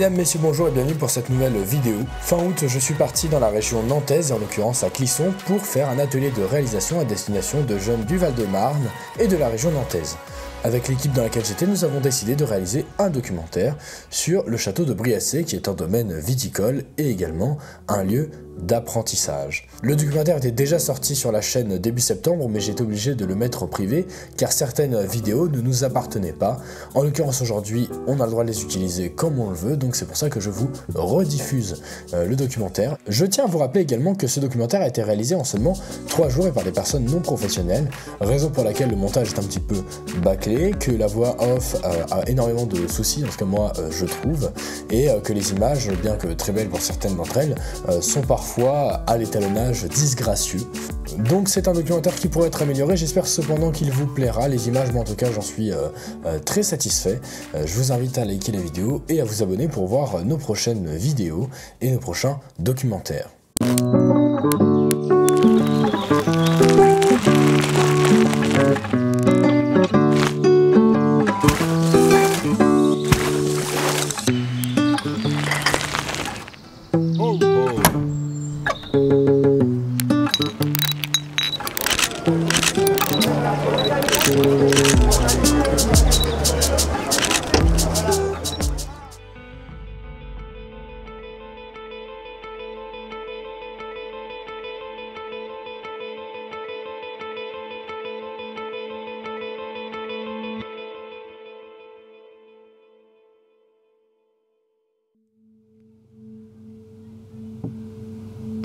Mesdames, messieurs, bonjour et bienvenue pour cette nouvelle vidéo. Fin août, je suis parti dans la région nantaise et en l'occurrence à Clisson pour faire un atelier de réalisation à destination de jeunes du Val-de-Marne et de la région nantaise. Avec l'équipe dans laquelle j'étais, nous avons décidé de réaliser un documentaire sur le château de Briassay qui est un domaine viticole et également un lieu d'apprentissage. Le documentaire était déjà sorti sur la chaîne début septembre, mais j'ai été obligé de le mettre en privé car certaines vidéos ne nous appartenaient pas. En l'occurrence aujourd'hui, on a le droit de les utiliser comme on le veut, donc c'est pour ça que je vous rediffuse le documentaire. Je tiens à vous rappeler également que ce documentaire a été réalisé en seulement 3 jours et par des personnes non professionnelles, raison pour laquelle le montage est un petit peu bâclé, que la voix off a énormément de soucis, en tout cas moi je trouve, et que les images, bien que très belles pour certaines d'entre elles, sont parfois à l'étalonnage disgracieux. Donc c'est un documentaire qui pourrait être amélioré, j'espère cependant qu'il vous plaira. Les images, moi en tout cas j'en suis très satisfait. Je vous invite à liker la vidéo et à vous abonner pour voir nos prochaines vidéos et nos prochains documentaires.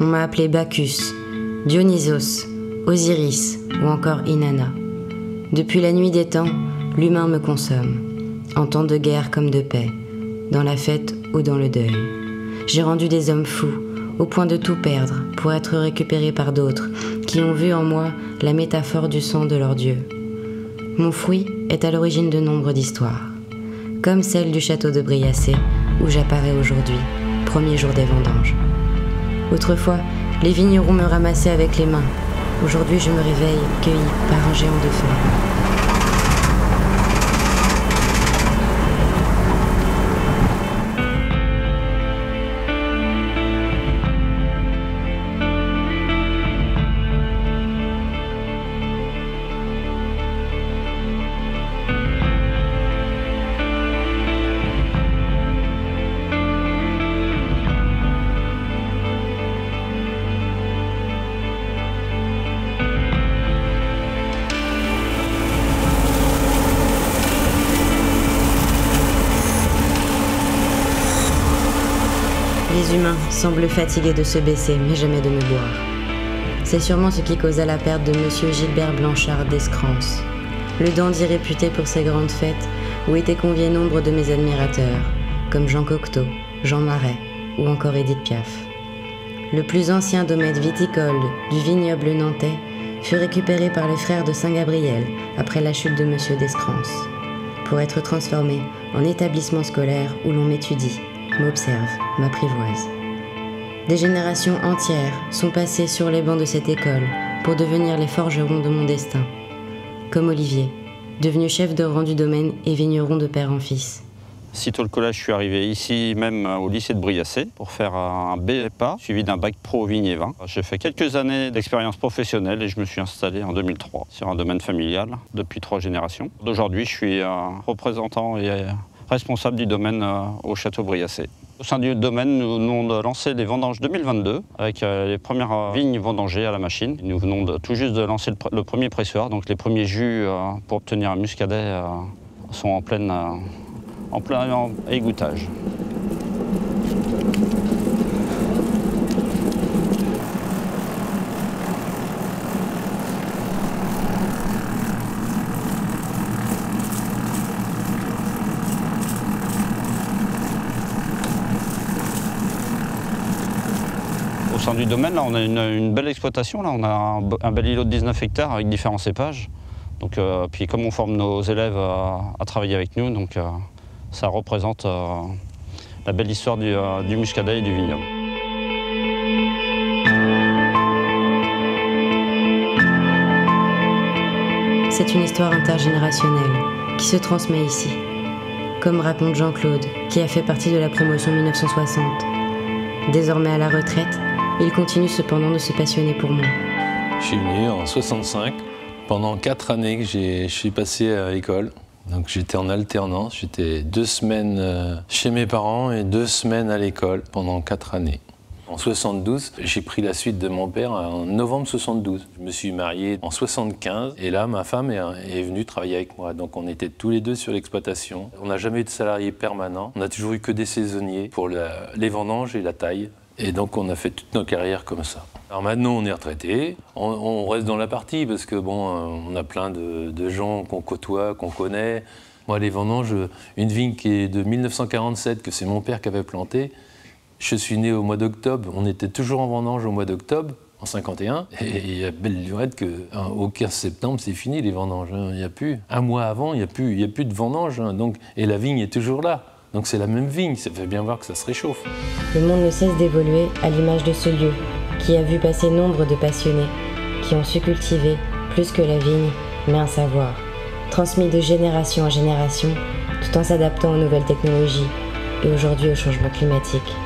On m'a appelé Bacchus, Dionysos, Osiris ou encore Inanna. Depuis la nuit des temps, l'humain me consomme, en temps de guerre comme de paix, dans la fête ou dans le deuil. J'ai rendu des hommes fous, au point de tout perdre pour être récupérés par d'autres qui ont vu en moi la métaphore du sang de leur Dieu. Mon fruit est à l'origine de nombre d'histoires, comme celle du château de Briassay où j'apparais aujourd'hui, premier jour des vendanges. Autrefois, les vignerons me ramassaient avec les mains. Aujourd'hui, je me réveille cueilli par un géant de feu. Les humains semblent fatigués de se baisser, mais jamais de me boire. C'est sûrement ce qui causa la perte de Monsieur Gilbert Blanchard d'Escrance, le dandy réputé pour ses grandes fêtes, où étaient conviés nombre de mes admirateurs, comme Jean Cocteau, Jean Marais ou encore Édith Piaf. Le plus ancien domaine viticole du vignoble nantais fut récupéré par les frères de Saint-Gabriel après la chute de Monsieur d'Escrance, pour être transformé en établissement scolaire où l'on m'étudie, m'observe, m'apprivoise. Des générations entières sont passées sur les bancs de cette école pour devenir les forgerons de mon destin. Comme Olivier, devenu chef de rang du domaine et vigneron de père en fils. Sitôt le collège, je suis arrivé ici même au lycée de Briassay pour faire un BEPA, suivi d'un bac pro vignes et vins. J'ai fait quelques années d'expérience professionnelle et je me suis installé en 2003 sur un domaine familial depuis 3 générations. Aujourd'hui, je suis représentant et responsable du domaine au château Briassay. Au sein du domaine, nous venons de lancer les vendanges 2022 avec les premières vignes vendangées à la machine. Nous venons tout juste de lancer le premier pressoir, donc les premiers jus pour obtenir un muscadet sont en plein égouttage. Au sein du domaine, là, on a une belle exploitation. Là, on a un bel îlot de 19 hectares avec différents cépages. Donc, puis comme on forme nos élèves à travailler avec nous, donc, ça représente la belle histoire du muscadet et du vignoble. C'est une histoire intergénérationnelle qui se transmet ici. comme raconte Jean-Claude, qui a fait partie de la promotion 1960. Désormais à la retraite, il continue cependant de se passionner pour moi. Je suis venu en 65. Pendant 4 années que je suis passé à l'école. Donc j'étais en alternance, j'étais 2 semaines chez mes parents et 2 semaines à l'école pendant 4 années. En 72, j'ai pris la suite de mon père en novembre 72. Je me suis marié en 75 et là, ma femme est venue travailler avec moi. Donc on était tous les deux sur l'exploitation. On n'a jamais eu de salariés permanents. On n'a toujours eu que des saisonniers pour les vendanges et la taille. Et donc on a fait toute nos carrières comme ça. Alors maintenant on est retraité, on reste dans la partie parce que bon, on a plein de gens qu'on côtoie, qu'on connaît. Moi les vendanges, une vigne qui est de 1947, que c'est mon père qui avait planté, je suis né au mois d'octobre, on était toujours en vendange au mois d'octobre, en 51, et il y a belle lurette qu'au 15 septembre c'est fini les vendanges, il n'y a plus. Un mois avant, il n'y a plus de vendanges, donc, et la vigne est toujours là. Donc c'est la même vigne, ça fait bien voir que ça se réchauffe. Le monde ne cesse d'évoluer à l'image de ce lieu, qui a vu passer nombre de passionnés, qui ont su cultiver, plus que la vigne, mais un savoir, transmis de génération en génération, tout en s'adaptant aux nouvelles technologies et aujourd'hui au changement climatique.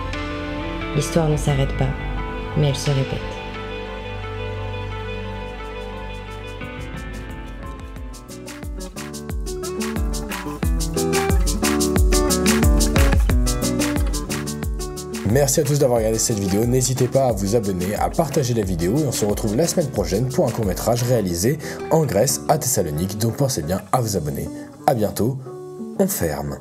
L'histoire ne s'arrête pas, mais elle se répète. Merci à tous d'avoir regardé cette vidéo, n'hésitez pas à vous abonner, à partager la vidéo et on se retrouve la semaine prochaine pour un court-métrage réalisé en Grèce, à Thessalonique, donc pensez bien à vous abonner. A bientôt, on ferme.